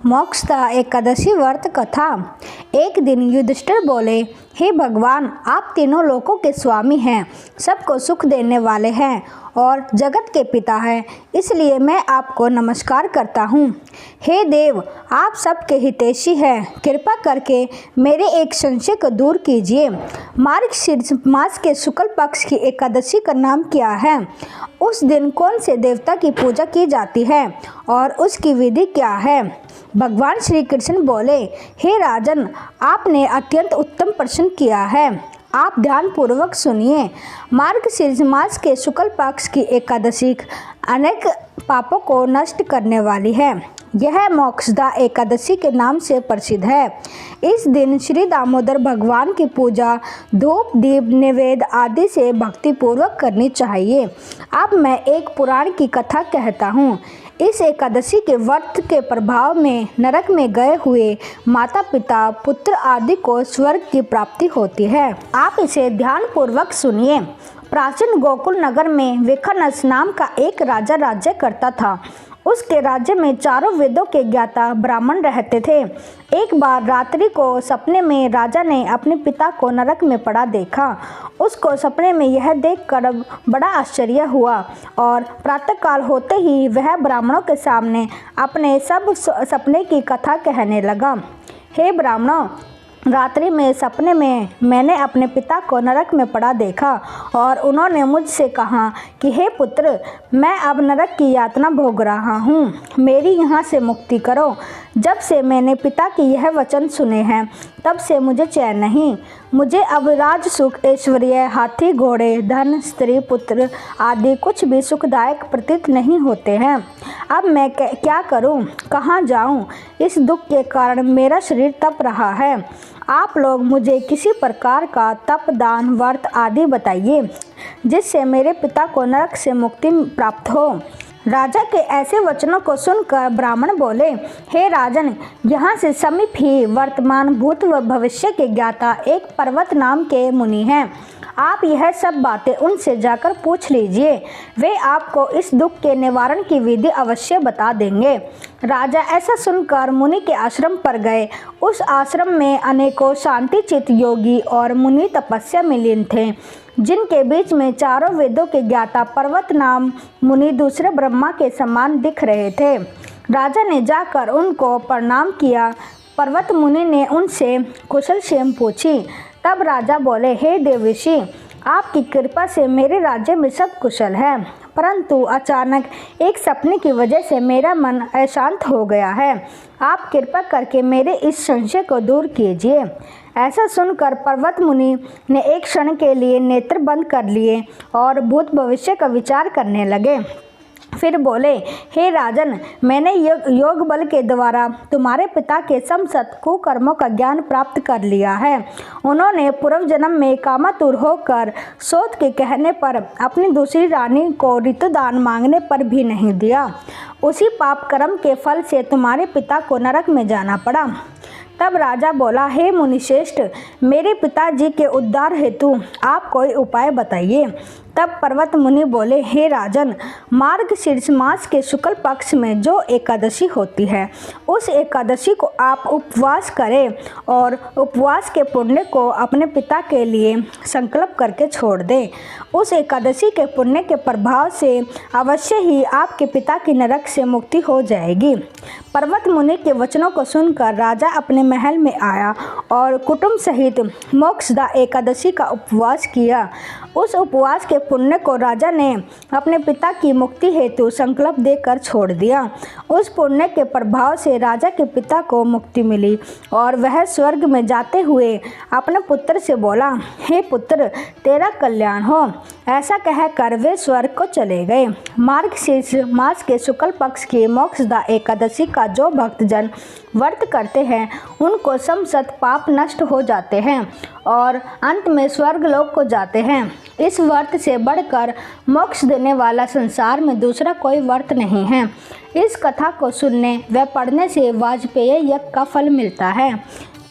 मोक्षदा एकादशी व्रत कथा। एक दिन युधिष्ठिर बोले, हे भगवान, आप तीनों लोकों के स्वामी हैं, सबको सुख देने वाले हैं और जगत के पिता हैं, इसलिए मैं आपको नमस्कार करता हूँ। हे देव, आप सबके हितैषी हैं, कृपा करके मेरे एक संशय को दूर कीजिए। मार्गशीर्ष मास के शुक्ल पक्ष की एकादशी का नाम क्या है? उस दिन कौन से देवता की पूजा की जाती है और उसकी विधि क्या है? भगवान श्री कृष्ण बोले, हे राजन, आपने अत्यंत उत्तम प्रश्न किया है। आप ध्यान पूर्वक सुनिए। मार्गशीर्ष मास के शुक्ल पक्ष की एकादशी अनेक पापों को नष्ट करने वाली है। यह मोक्षदा एकादशी के नाम से प्रसिद्ध है। इस दिन श्री दामोदर भगवान की पूजा धूप दीप नैवेद्य आदि से भक्तिपूर्वक करनी चाहिए। अब मैं एक पुराण की कथा कहता हूँ। इस एकादशी के व्रत के प्रभाव में नरक में गए हुए माता पिता पुत्र आदि को स्वर्ग की प्राप्ति होती है। आप इसे ध्यान पूर्वक सुनिए। प्राचीन गोकुल नगर में विखनस नाम का एक राजा राज्य करता था। उसके राज्य में चारों वेदों के ज्ञाता ब्राह्मण रहते थे। एक बार रात्रि को सपने में राजा ने अपने पिता को नरक में पड़ा देखा। उसको सपने में यह देखकर बड़ा आश्चर्य हुआ और प्रातःकाल होते ही वह ब्राह्मणों के सामने अपने सब सपने की कथा कहने लगा। हे ब्राह्मणों, रात्रि में सपने में मैंने अपने पिता को नरक में पड़ा देखा और उन्होंने मुझसे कहा कि हे पुत्र, मैं अब नरक की यातना भोग रहा हूँ, मेरी यहाँ से मुक्ति करो। जब से मैंने पिता के यह वचन सुने हैं तब से मुझे चैन नहीं। मुझे अब राज सुख ऐश्वर्य हाथी घोड़े धन स्त्री पुत्र आदि कुछ भी सुखदायक प्रतीत नहीं होते हैं। अब मैं क्या करूं, कहां जाऊं? इस दुख के कारण मेरा शरीर तप रहा है। आप लोग मुझे किसी प्रकार का तप दान व्रत आदि बताइए जिससे मेरे पिता को नरक से मुक्ति प्राप्त हो। राजा के ऐसे वचनों को सुनकर ब्राह्मण बोले, हे राजन, यहाँ से समीप ही वर्तमान भूत व भविष्य के ज्ञाता एक पर्वत नाम के मुनि हैं। आप यह सब बातें उनसे जाकर पूछ लीजिए, वे आपको इस दुख के निवारण की विधि अवश्य बता देंगे। राजा ऐसा सुनकर मुनि के आश्रम पर गए। उस आश्रम में अनेकों शांतिचित योगी और मुनि तपस्या में लीन थे, जिनके बीच में चारों वेदों के ज्ञाता पर्वत नाम मुनि दूसरे ब्रह्मा के समान दिख रहे थे। राजा ने जाकर उनको प्रणाम किया। पर्वत मुनि ने उनसे कुशल क्षेम पूछी। तब राजा बोले, हे देवर्षि, आपकी कृपा से मेरे राज्य में सब कुशल है, परंतु अचानक एक सपने की वजह से मेरा मन अशांत हो गया है। आप कृपा करके मेरे इस संशय को दूर कीजिए। ऐसा सुनकर पर्वत मुनि ने एक क्षण के लिए नेत्र बंद कर लिए और भूत भविष्य का विचार करने लगे। फिर बोले, हे राजन, मैंने योग बल के द्वारा तुम्हारे पिता के समसत कुकर्मों का ज्ञान प्राप्त कर लिया है। उन्होंने पूर्व जन्म में कामातुर होकर सोत के कहने पर अपनी दूसरी रानी को ऋतुदान मांगने पर भी नहीं दिया। उसी पाप कर्म के फल से तुम्हारे पिता को नरक में जाना पड़ा। तब राजा बोला, हे मुनिश्रेष्ठ, मेरे पिताजी के उद्धार हेतु आप कोई उपाय बताइए। तब पर्वत मुनि बोले, हे राजन, मार्गशीर्ष मास के शुक्ल पक्ष में जो एकादशी होती है, उस एकादशी को आप उपवास करें और उपवास के पुण्य को अपने पिता के लिए संकल्प करके छोड़ दें। उस एकादशी के पुण्य के प्रभाव से अवश्य ही आपके पिता की नरक से मुक्ति हो जाएगी। पर्वत मुनि के वचनों को सुनकर राजा अपने महल में आया और कुटुंब सहित मोक्षदा एकादशी का उपवास किया। उस उपवास के पुण्य को राजा ने अपने पिता की मुक्ति हेतु संकल्प देकर छोड़ दिया। उस पुण्य के प्रभाव से राजा के पिता को मुक्ति मिली और वह स्वर्ग में जाते हुए अपने पुत्र से बोला, हे पुत्र, तेरा कल्याण हो। ऐसा कहकर वे स्वर्ग को चले गए। मार्गशीर्ष मास के शुक्ल पक्ष की मोक्षदा एकादशी का जो भक्तजन व्रत करते हैं उनको समसत पाप नष्ट हो जाते हैं और अंत में स्वर्ग लोक को जाते हैं। इस व्रत से बढ़कर मोक्ष देने वाला संसार में दूसरा कोई व्रत नहीं है। इस कथा को सुनने व पढ़ने से वाजपेय यज्ञ का फल मिलता है।